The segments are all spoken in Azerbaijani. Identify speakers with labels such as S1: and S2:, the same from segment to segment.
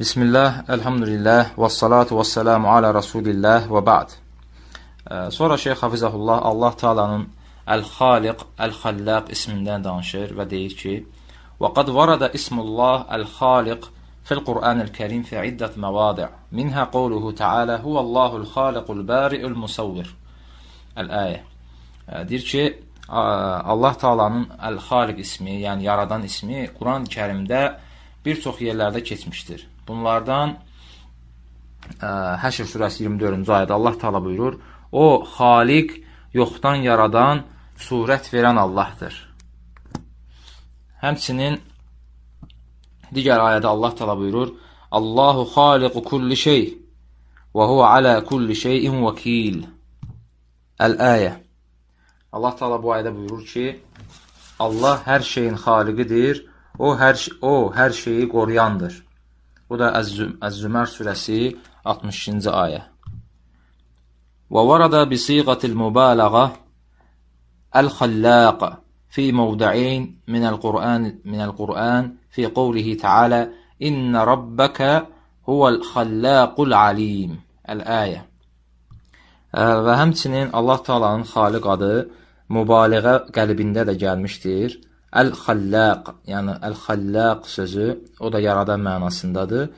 S1: Bismillah, elhamdülillah, və salatu və selamu alə rasulillah və ba'd. Sonra Şeyx Hafizəhullah Allah Taala'nın Əl-Xaliq, Əl-Xallaq ismindən danışır və deyir ki: "Və qad varada ismullah Əl-Xaliq fil-Qur'anil-Kərim fi iddat mawadi', minha qawluhu Ta'ala huvallahu'l xaliqul bari'ul musawwir." Əl-ayə. Deyir ki, Allah Taala'nın Əl-Xaliq ismi, yəni yaradan ismi Quran-Kərimdə bir çox yerlərdə keçmişdir. Bunlardan Həşr surəsi 24-cü ayədə Allah Taala buyurur: "O Xaliq, yoxdan yaradan, surət verən Allahdır." Həmçinin digər ayədə Allah Taala buyurur: "Allahu xaliqu kulli şey və huve ala kulli şeyin vekil." Əl-ayə. Allah Taala bu ayədə buyurur ki, Allah hər şeyin xaliqidir, o hər şeyi qoruyandır. Bu da Əz-Zümər surəsi 62-ci ayə. Və varada bi siğatil mübalağa Əl-Xallaq fi mawdi'in minəl-Qur'an fi qawlihi Ta'ala İnne rabbaka huvel xallaqul alim. Əl-ayə. Və həmçinin Allah Taala'nın Xaliq adı mübaliğə qəlbində də gəlmişdir. Əl-Xallaq, yəni Əl-Xallaq sözü, o da yaradan mənasındadır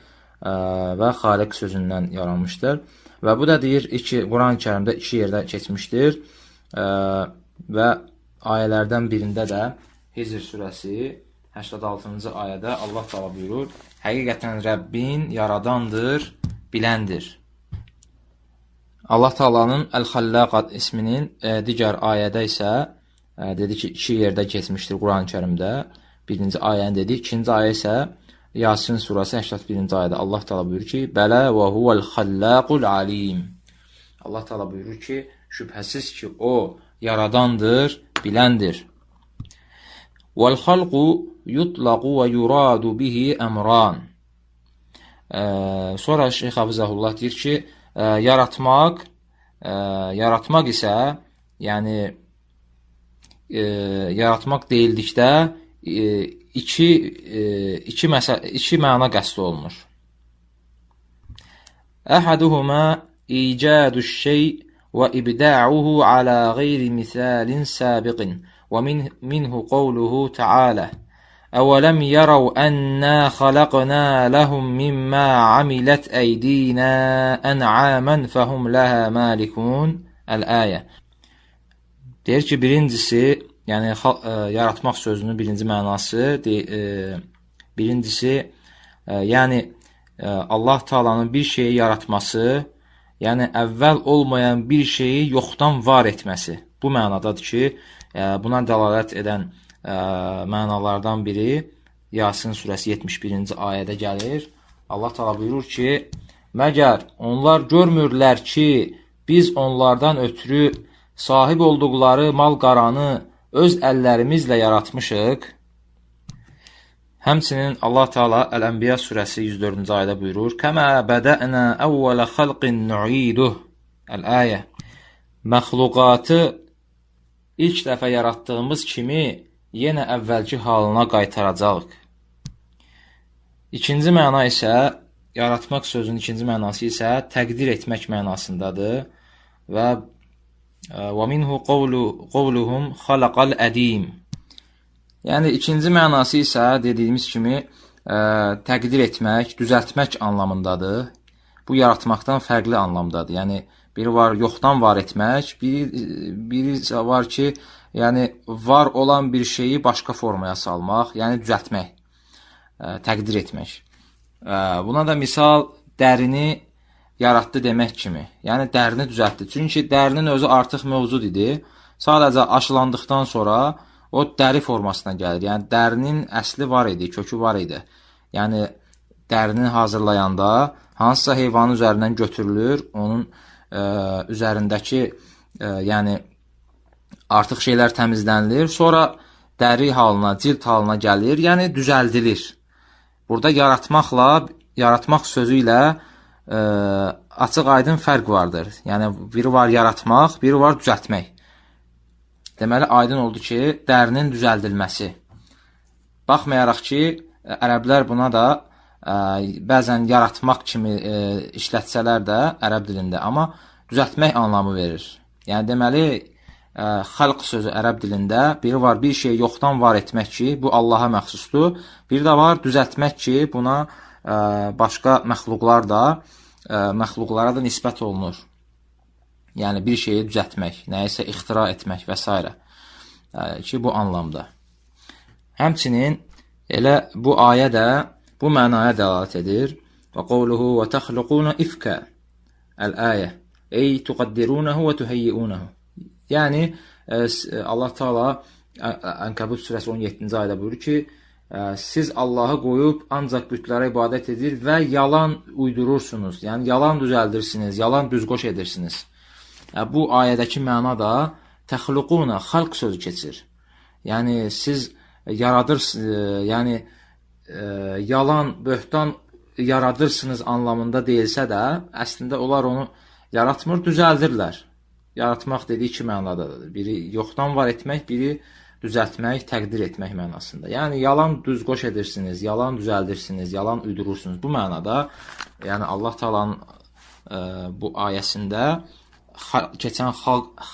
S1: və Xaliq sözündən yaranmışdır. Və bu da deyir, Quran-Kərimdə iki yerdə keçmişdir və ayələrdən birində də Hicr surəsi 86-cı ayədə Allah Taala buyurur: "Həqiqətən Rəbbin yaradandır, biləndir." Allah Taala'nın Əl-Xallaq isminin digər ayədə isə dedi ki, iki yerdə keçmişdir Quran-Kərimdə. Birinci ayəni dedi, ikinci ayə isə Yasin surəsi 81-ci ayədə Allah Taala buyurur ki, "Bələ və huvel xallaqul alim." Allah Taala buyurur ki, şübhəsiz ki, o yaradandır, biləndir. "Vel xalqu yutlaqu və yuradu bihi əmran." Sonra Şeyx Hafizəhullah deyir ki, yaratmaq isə, yəni yaratmaq deyildikdə iki məna qəsd olunur. Əhaduhuma icaduş şey və ibda'uhu ala ghayri misalin sabiqin və minhu qawluhu Ta'ala أَوَلَمْ يَرَوْا أَنَّا خَلَقْنَا لَهُمْ مِمَّا عَمِلَتْ أَيْدِينَا أَنْعَامًا فَهُمْ لَهَا مَالِكُونَ. Əl-ayə. Deyir ki, birincisi, yəni yaratmaq sözünün birinci mənası, birincisi, yəni Allah Taala'nın bir şeyi yaratması, yəni əvvəl olmayan bir şeyi yoxdan var etməsi. Bu mənadadır ki, buna dəlalət edən mənalardan biri Yasin surəsi 71-ci ayədə gəlir. Allah Taala buyurur ki, "Məgər onlar görmürlər ki, biz onlardan ötürü sahib olduqları mal-qaranı öz əllərimizlə yaratmışıq." Həmçinin Allah Taala Əl-Ənbiya surəsi 104-cü ayədə buyurur: "Kəmə bədə'nə əvvələ xalqin nu'iduh." Əl-ayə. Məxluqatı ilk dəfə yaratdığımız kimi yenə əvvəlki halına qaytaracağıq. İkinci məna isə, yaratmaq sözünün ikinci mənası isə təqdir etmək mənasındadır və minhu qawluhum xalaqal ədim. Yəni ikinci mənası isə dediyimiz kimi təqdir etmək, düzəltmək anlamındadır. Bu yaratmaqdan fərqli anlamdadır. Yəni biri var yoxdan var etmək, biri var ki, yəni var olan bir şeyi başqa formaya salmaq, yəni düzəltmək, təqdir etmək. Buna da misal dərini yaratdı demək kimi. Yəni dərini düzəltdi. Çünki dərinin özü artıq mövcud idi. Sadəcə aşılandıqdan sonra o dəri formasına gəlir. Yəni dərinin əsli var idi, kökü var idi. Yəni dərini hazırlayanda hansısa heyvanın üzərindən götürülür, onun üzərindəki yəni artıq şeylər təmizlənilir, sonra dəri halına, cild halına gəlir, yəni düzəldilir. Burada yaratmaq sözü ilə açıq-aydın fərq vardır. Yəni biri var yaratmaq, biri var düzəltmək. Deməli, aydın oldu ki, dərinin düzəldilməsi. Baxmayaraq ki, ərəblər buna da bəzən yaratmaq kimi işlətsələr də ərəb dilində, amma düzəltmək anlamı verir. Yəni deməli, xalq sözü ərəb dilində biri var, bir şeyi yoxdan var etmək ki, bu Allaha məxsusdur. Bir də var, düzəltmək ki, buna başqa məxluqlara da nisbət olunur. Yəni bir şeyi düzəltmək, nəyisə ixtira etmək və s. Ki, bu anlamda. Həmçinin elə bu ayə də bu mənaya dəlalət edir. Və qavluhu və təxluquna ifkə əl-ayə. Ey tuqaddirunahu və tuheyyiunahu. Yəni, Allah Teala Ənkəbut surəsi 17-ci ayədə buyurur ki, siz Allahı qoyub ancaq bütlərə ibadət edir və yalan uydurursunuz. Yəni, yalan düzəldirsiniz, yalan düzqoş edirsiniz. Bu ayədəki məna da təxluquna, xalq sözü keçir. Yəni, siz yaradırsınız, yəni, yalan, böhtan yaradırsınız anlamında deyilsə də, əslində onlar onu yaratmır, düzəldirlər. Yaratmaq dediyi iki mənadadır. Biri yoxdan var etmək, biri düzəltmək, təqdir etmək mənasında. Yəni, yalan düzqoş edirsiniz, yalan düzəldirsiniz, yalan uydurursunuz. Bu mənada, yəni Allah Taala'nın bu ayəsində keçən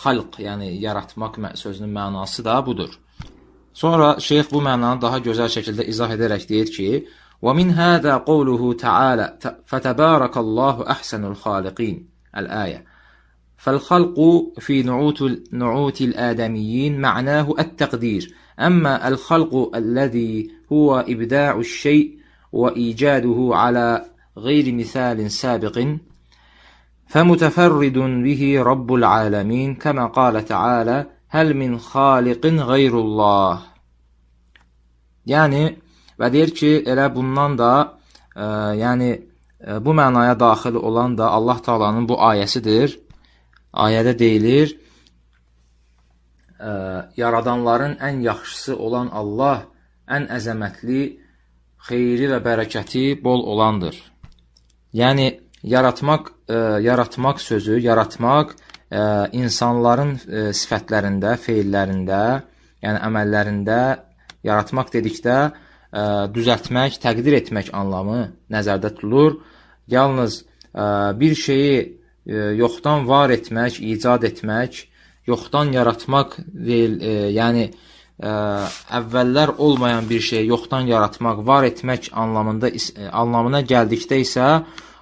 S1: xalq, yəni yaratmaq sözünün mənası da budur. Sonra şeyx bu mənanı daha gözəl şəkildə izah edərək deyir ki, وَمِنْ هَذَا قَوْلُهُ تَعَالَى فَتَبَارَكَ اللّٰهُ أَحْسَنُ الْخَالِقِينَ الآية فالخلق في نعوت الآدميين معناه التقدير أما الخلق الذي هو إبداع الشيء وإيجاده على غير مثال سابق فمتفرد به رب العالمين كما قال تعالى هل من خالق غير الله. Yəni, və deyir ki, elə bundan da, yəni, bu mənaya daxil olan da Allah Taala'nın bu ayəsidir. Ayədə deyilir, yaradanların ən yaxşısı olan Allah, ən əzəmətli, xeyri və bərəkəti bol olandır. Yəni, yaratmaq sözü, yaratmaq insanların sifətlərində, feillərində, yəni əməllərində yaratmaq dedikdə düzəltmək, təqdir etmək anlamı nəzərdə tutulur. Yalnız bir şeyi yoxdan var etmək, icad etmək, yoxdan yaratmaq deyil, yəni əvvəllər olmayan bir şeyi yoxdan yaratmaq, var etmək anlamına gəldikdə isə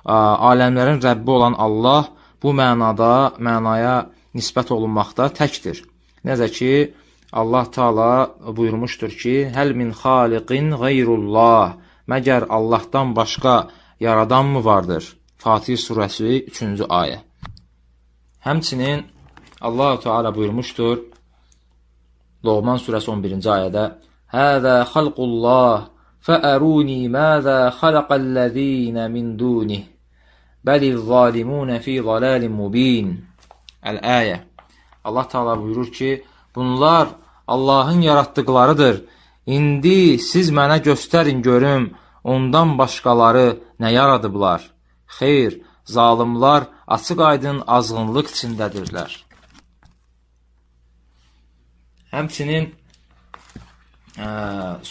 S1: aləmlərin Rəbbi olan Allah bu mənaya nisbət olunmaqda təkdir. Necə ki, Allah Teala buyurmuşdur ki, Həl min xaliqin qeyrullah, məgər Allahdan başqa yaradan mı vardır? Fatih surəsi 3-cü ayə. Həmçinin Allah Teala buyurmuşdur, Loğman surəsi 11-ci ayədə, Həzə xalqullah, fəəruni məzə xalaqəl-ləzīnə min dunih. Bəli zalimunə fi zalalin mubin. Əl-ayə. Allah Teala buyurur ki, bunlar Allahın yaratdıqlarıdır. İndi siz mənə göstərin görüm, ondan başqaları nə yaradıblar? Xeyr, zalimlar açıq aydın azğınlıq içindədirlər. Həmçinin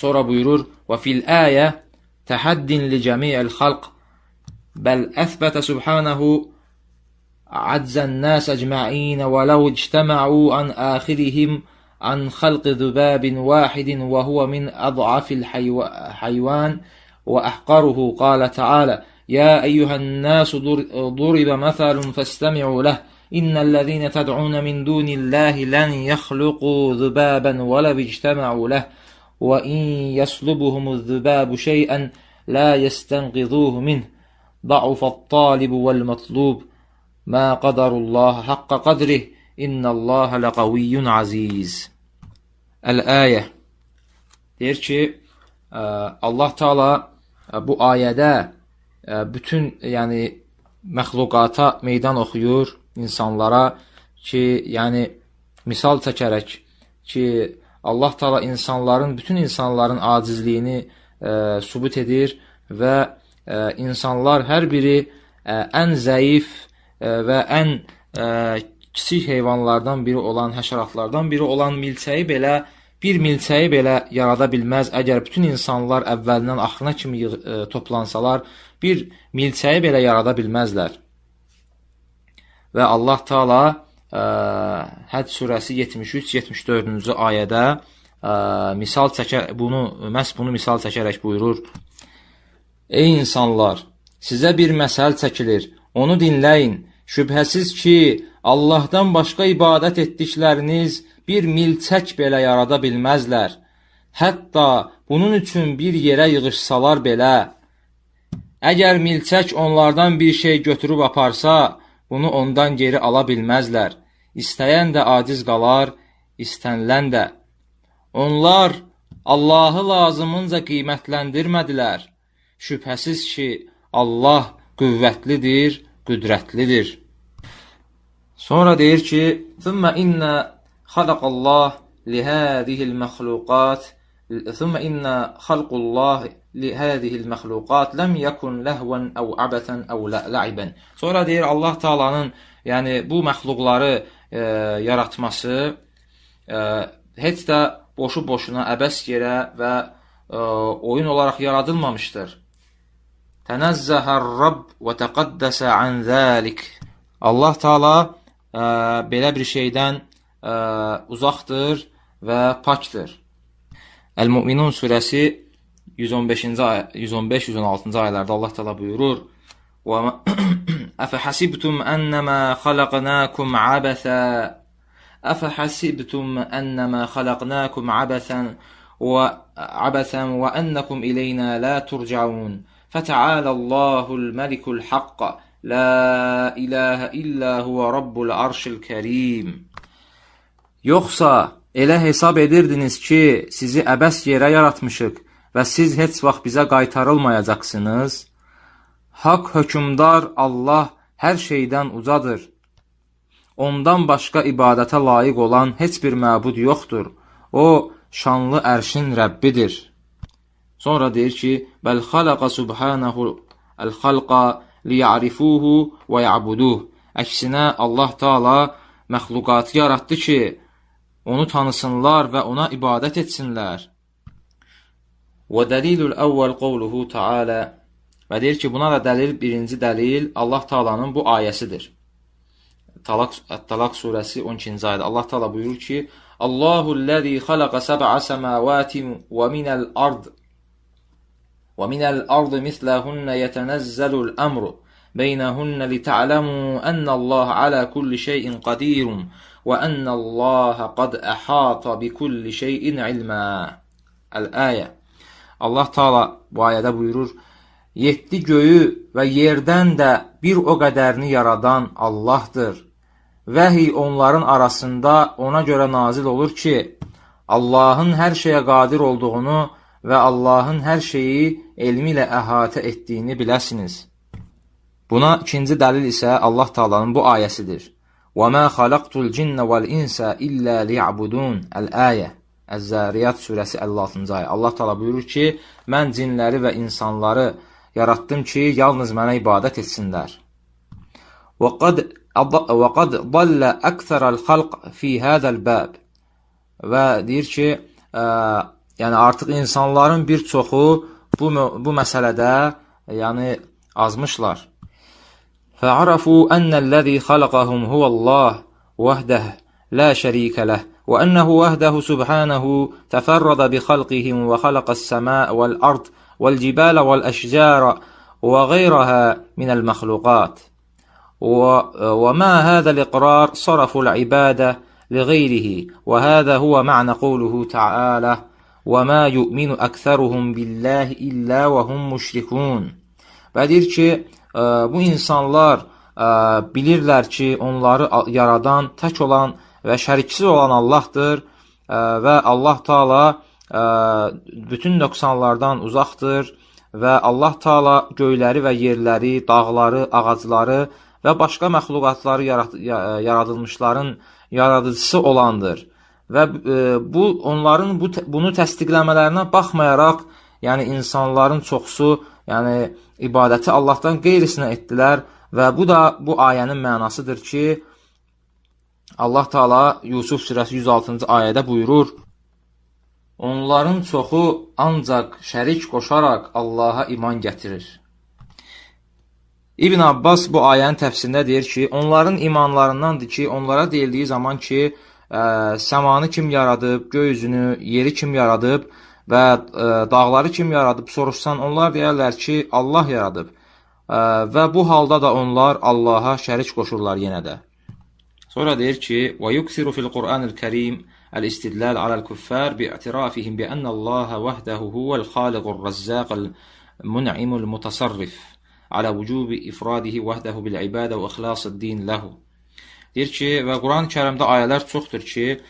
S1: sonra buyurur, və fil ayə təhaddin li cəmi'il xalq بل أثبت سبحانه عجز الناس أجمعين ولو اجتمعوا عن آخرهم عن خلق ذباب واحد وهو من أضعف الحيوان وأحقره. قال تعالى يا أيها الناس ضرب مثل فاستمعوا له إن الذين تدعون من دون الله لن يخلقوا ذبابا ولو اجتمعوا له وإن يسلبهم الذباب شيئا لا يستنقذوه منه ضعف الطالب والمطلوب ما قدر الله حق قدره إن الله لقوي عزيز. Əl-ayə. Deyir ki, Allah Teala bu ayədə bütün yəni məxluqata meydan oxuyur, insanlara ki, yəni misal çəkərək ki, Allah Teala bütün insanların acizliyini sübut edir və insanlar hər biri ən zəif və ən kiçik heyvanlardan biri olan, həşəratlardan biri olan milçəyi belə bir milçəyi belə yarada bilməz. Əgər bütün insanlar əvvəlindən axırına kimi toplansalar, bir milçəyi belə yarada bilməzlər. Və Allah Taala Həc surəsi 73-74-cü ayədə misal çəkər, məhz bunu misal çəkərək buyurur: Ey insanlar, sizə bir məsəl çəkilir, onu dinləyin. Şübhəsiz ki, Allahdan başqa ibadət etdikləriniz bir milçək belə yarada bilməzlər. Hətta bunun üçün bir yerə yığışsalar belə, əgər milçək onlardan bir şey götürüb aparsa, bunu ondan geri ala bilməzlər. İstəyən də aciz qalar, istənilən də. Onlar Allahı lazımınca qiymətləndirmədilər. Şübhəsiz ki, Allah qüvvətlidir, qüdrətlidir. Sonra deyir ki, ثُمَّ إِنَّ خَلَقَ اللّٰهِ لِهَذِهِ الْمَخْلُوقَاتِ لَمْ يَكُنْ لَهْوًا أَوْ عَبَثًا أَوْ لَعِبًا. Sonra deyir Allah Taala'nın yəni bu məxluqları yaratması heç də boşu-boşuna əbəs yerə və oyun olaraq yaradılmamışdır. Tənəzzəhər Rabb və təqəddəsə ən zəlik. Allah Taala belə bir şeydən uzaqdır və pakdır. Əl-Müminun surəsi 115-116-cı ayələrdə Allah Taala buyurur: Əfəhəsibtum ənəmə xalaqnakum abətə Əfəhəsibtum ənəmə xalaqnakum abətən və ənəkum ileynə la turcaun Fətəaləllahul məlikul haqq La ilahə illə huvə rabbul arşil kərim. Yoxsa elə hesab edirdiniz ki, sizi əbəs yerə yaratmışıq və siz heç vaxt bizə qaytarılmayacaqsınız. Haqq hökümdar Allah hər şeydən ucadır. Ondan başqa ibadətə layiq olan heç bir məbud yoxdur. O, şanlı ərşin Rəbbidir. Sonra deyir ki, Bəl xalaqa subhanahu əl-xalqa liya'rifuhu və ya'buduh. Əksinə, Allah Taala məxluqatı yaratdı ki, onu tanısınlar və ona ibadət etsinlər. Və dəlilul əvvəl qovluhu Teala. Və deyir ki, buna da birinci dəlil Allah Taala'nın bu ayəsidir. Talaq surəsi 12-ci ayədə Allah Taala buyurur ki, Allahu'l-ləzi xalaqa səb'a səmavati və minəl ardı misləhunə yətənəzzəlul əmru beynəhunə lita'ləmu ənəllaha alə kulli şeyin qadirun və ənəllaha qad əhata bi kulli şeyin ilmə. Əl-əyə. Allah Taala bu ayədə buyurur: 7 göyü və yerdən də bir o qədərini yaradan Allahdır. Vəhiy onların arasında ona görə nazil olur ki, Allahın hər şeyə qadir olduğunu və Allahın hər şeyi elmi ilə əhatə etdiyini biləsiniz. Buna ikinci dəlil isə Allah Taala'nın bu ayəsidir. وَمَا خَلَقْتُ الْجِنَّ وَالْإِنْسَ إِلَّا لِيَعْبُدُونَ Əl-Əyə. Əz-Zəriyat surəsi 56-cı ayə. Allah Taala buyurur ki, mən cinləri və insanları yaratdım ki, yalnız mənə ibadət etsinlər. وَقَدْ ضَلَّ أَكْثَرَ الْخَلْقِ فِي هَذَا الْبَابِ. Və deyir ki, yəni artıq insanların bir çoxu bu məsələdə yəni azmışlar. فَعَرَفُوا أَنَّ الَّذِي خَلَقَهُمْ هُوَ اللَّهُ وَحْدَهُ لَا شَرِيكَ لَهُ وَأَنَّهُ وَحْدَهُ سُبْحَانَهُ تَفَرَّدَ بِخَلْقِهِمْ وَخَلَقَ السَّمَاءَ وَالْأَرْضَ وَالْجِبَالَ وَالْأَشْجَارَ وَغَيْرَهَا مِنَ الْمَخْلُوقَاتِ وَمَا هَذَا الْإِقْرَارُ صَرَفُ الْعِبَادَةِ لِغَيْرِهِ وَهَذَا هُوَ مَعْنَى قَوْلُهُ تَعَالَى وَمَا يُؤْمِنُ أَكْثَرُهُمْ بِاللَّهِ إِلَّا وَهُمْ مُشْرِكُونَ. Və deyir ki, bu insanlar bilirlər ki, onları yaradan, tək olan və şəriksiz olan Allahdır və Allah Taala bütün nöqsanlardan uzaqdır və Allah Taala göyləri və yerləri, dağları, ağacları və başqa məxluqatları yaradılmışların yaradıcısı olandır. Və onların bunu təsdiqləmələrinə baxmayaraq, yəni insanların çoxusu yəni ibadəti Allahdan qeyrisinə etdilər və bu da bu ayənin mənasıdır ki, Allah Taala Yusuf surəsi 106-cı ayədə buyurur: onların çoxu ancaq şərik qoşaraq Allaha iman gətirir. İbn Abbas bu ayənin təfsirində deyir ki, onların imanlarındandır ki, onlara deyildiyi zaman ki, səmanı kim yaradıb, göy üzünü, yeri kim yaradıb və dağları kim yaradıb soruşsan, onlar deyərlər ki, Allah yaradıb. Və bu halda da onlar Allaha şərik qoşurlar yenə də. Sonra deyir ki, وَيُكْثِرُ فِي الْقُرْآنِ الْكَرِيمِ الْاِسْتِدْلَالِ عَلَى الْكُفَّارِ بِاعْتِرَافِهِمْ بِأَنَّ اللّٰهَ وَحْدَهُ هُوَ الْخَالِقُ الرَّزَّاقُ الْمُنْعِمُ الْمُتَصَرِّفُ على وجوب إفراده وحده بالعبادة وإخلاص الدين له. Deyir ki, və Quran-ı Kərimdə ayələr çoxdur ki,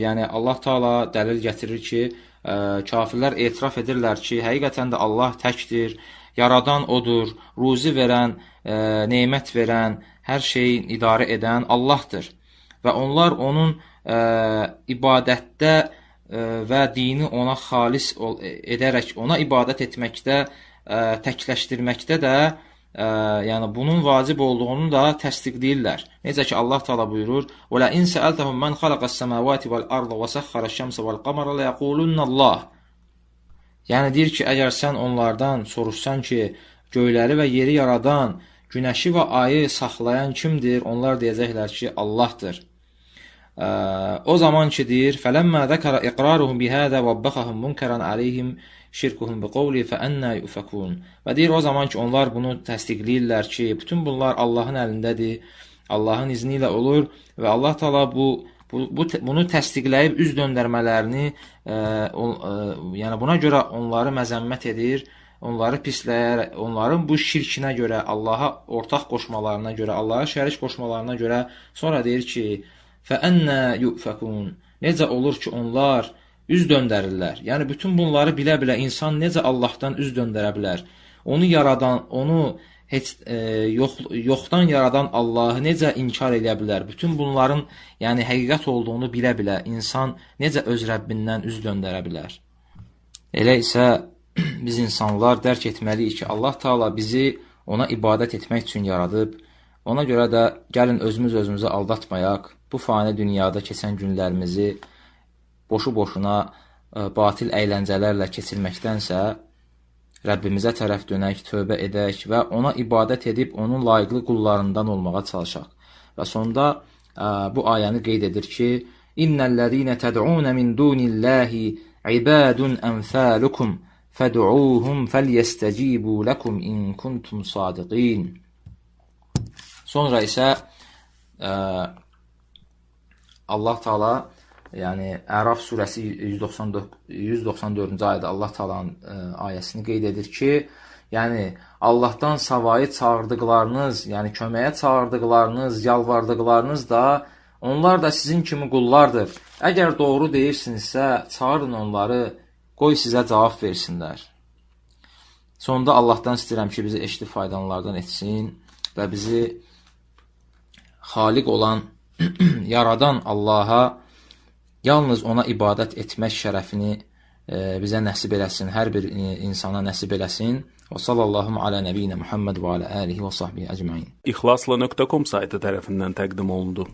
S1: yəni Allah Taala dəlil gətirir ki, kafirlər etiraf edirlər ki, həqiqətən də Allah təkdir, yaradan odur, ruzi verən, nemət verən, hər şeyi idarə edən Allahdır. Və onlar onun ibadətdə və dini ona xalis edərək, ona ibadət etməkdə, təkləşdirməkdə də, yəni bunun vacib olduğunu da təsdiqləyirlər. Necə ki Allah Taala buyurur: "Və la in sa'altahum man xalaqas semawati vel arda və saxxaraş-şemsə vel qamara la yaqulunallah." Yəni deyir ki, əgər sən onlardan soruşsan ki, göyləri və yeri yaradan, günəşi və ayı saxlayan kimdir? Onlar deyəcəklər ki, Allahdır. O zaman ki deyir: "Fələmmə zəkara iqraruhum bihəzə və bəxəhum munkaran aleyhim şirkuhum biqawli fəənnə yufakun." Və deyir, o zaman ki onlar bunu təsdiqləyirlər ki, bütün bunlar Allahın əlindədir, Allahın izni ilə olur və Allah Taala bunu təsdiqləyib üz döndərmələrini, yəni buna görə onları məzəmmət edir, onları pisləyər, onların bu şirkinə görə, Allaha ortaq qoşmalarına görə, Allaha şərik qoşmalarına görə sonra deyir ki, fəənnə yufakun. Necə olur ki onlar üz döndərirlər. Yəni bütün bunları bilə-bilə insan necə Allahdan üz döndərə bilər? Onu yaradan, onu heç yoxdan yaradan Allahı necə inkar edə bilər? Bütün bunların yəni həqiqət olduğunu bilə-bilə insan necə öz Rəbbindən üz döndərə bilər? Elə isə biz insanlar dərk etməliyik ki, Allah Taala bizi ona ibadət etmək üçün yaradıb. Ona görə də gəlin özümüzü aldatmayaq. Bu fani dünyada keçən günlərimizi boşu-boşuna batil əyləncələrlə keçirməkdənsə, Rəbbimizə tərəf dönək, tövbə edək və ona ibadət edib onun layiqli qullarından olmağa çalışaq. Və sonda bu ayəni qeyd edir ki, İnnəl-ləzīnə təd'unə min dunillahi ibadun əmsəlukum fəd'uuhum fəlyəstəcibu ləkum in kuntum sadiqin. Sonra isə Allah Taala, yəni Əraf surəsi 194-cü ayədə Allah Taala'nın ayəsini qeyd edir ki, yəni Allahdan savayı çağırdıqlarınız, yəni köməyə çağırdıqlarınız, yalvardıqlarınız da onlar da sizin kimi qullardır. Əgər doğru deyirsinizsə, çağırın onları, qoy sizə cavab versinlər. Sonda Allahdan istəyirəm ki, bizi eşitib faydalanlardan etsin və bizi xaliq olan, yaradan Allaha yalnız ona ibadət etmək şərəfini bizə nəsib eləsin, hər bir insana nəsib eləsin. Və sallallahu alə nəbiyyinə Muhammed və alə alihi və sahbihi əcmain.
S2: İxlasla.com saytı tərəfindən təqdim olundu.